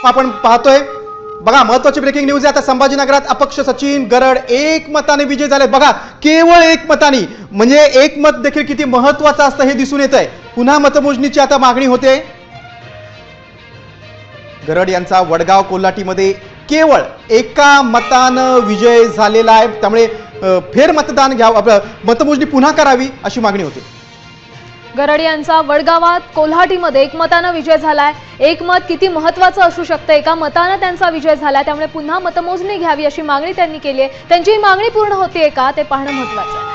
आपण पाहतोय बघा, महत्वाची ब्रेकिंग न्यूज आहे आता. संभाजीनगरात अपक्ष सचिन गरड एक मताने विजय झाले. बघा, केवळ एक मताने, म्हणजे एक मत देखील किती महत्वाचं असतं हे दिसून येत आहे. पुन्हा मतमोजणीची आता मागणी होते. गरड यांचा वडगाव कोल्हाटीमध्ये केवळ एका मतानं विजय झालेला आहे. त्यामुळे फेर मतदान घ्यावं, मतमोजणी पुन्हा करावी अशी मागणी होती. गरड यांचा वडगावात कोल्हाटीमध्ये एकमतानं विजय झालाय. एक मत किती महत्त्वाचं असू शकतं, एका मतानं त्यांचा विजय झाला, त्यामुळे पुन्हा मतमोजणी घ्यावी अशी मागणी त्यांनी केली आहे. त्यांची मागणी पूर्ण होतीये का ते पाहणं महत्त्वाचं आहे.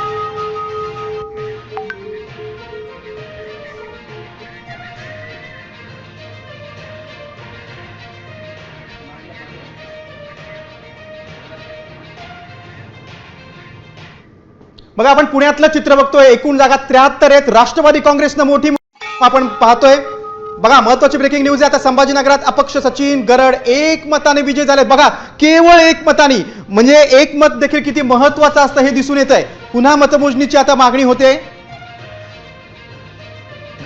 बघा, आपण पुण्यातलं चित्र बघतोय. एकूण जागा 73 आहेत. राष्ट्रवादी काँग्रेसनं मोठी आपण पाहतोय. बघा, महत्वाची ब्रेकिंग न्यूज आहे आता. संभाजीनगरात अपक्ष सचिन गरड एक मताने विजय झाले. बघा, केवळ एक मताने, म्हणजे एक मत देखील किती महत्वाचं असतं हे दिसून येत आहे. पुन्हा मतमोजणीची आता मागणी होते.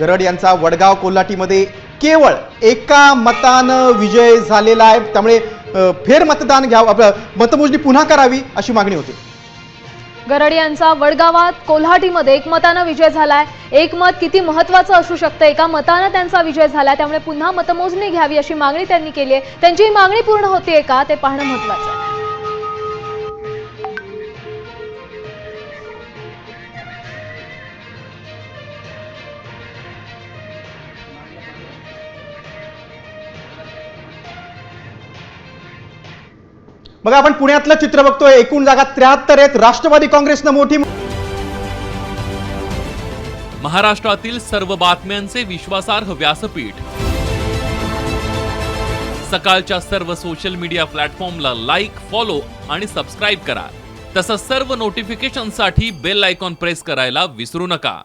गरड यांचा वडगाव कोल्हाटीमध्ये केवळ एका मतानं विजय झालेला आहे. त्यामुळे फेर मतदान घ्यावं, मतमोजणी पुन्हा करावी अशी मागणी होती. गरड यांचा वडगावात कोल्हाटीमध्ये एकमतानं विजय झालाय. एक मत किती महत्त्वाचं असू शकतं, एका मतानं त्यांचा विजय झाला, त्यामुळे पुन्हा मतमोजणी घ्यावी अशी मागणी त्यांनी केली आहे. त्यांची मागणी पूर्ण होतीये का ते पाहणं महत्त्वाचं आहे. बघा, आपण पुण्यातलं चित्र बघतोय. एकूण जागा 73 आहेत. राष्ट्रवादी काँग्रेसनं मोठी. महाराष्ट्रातील सर्व बातम्यांचे विश्वासार्ह व्यासपीठ. सकाळच्या सर्व सोशल मीडिया प्लॅटफॉर्मला लाईक, फॉलो आणि सबस्क्राईब करा. तसंच सर्व नोटिफिकेशनसाठी बेल आयकॉन प्रेस करायला विसरू नका.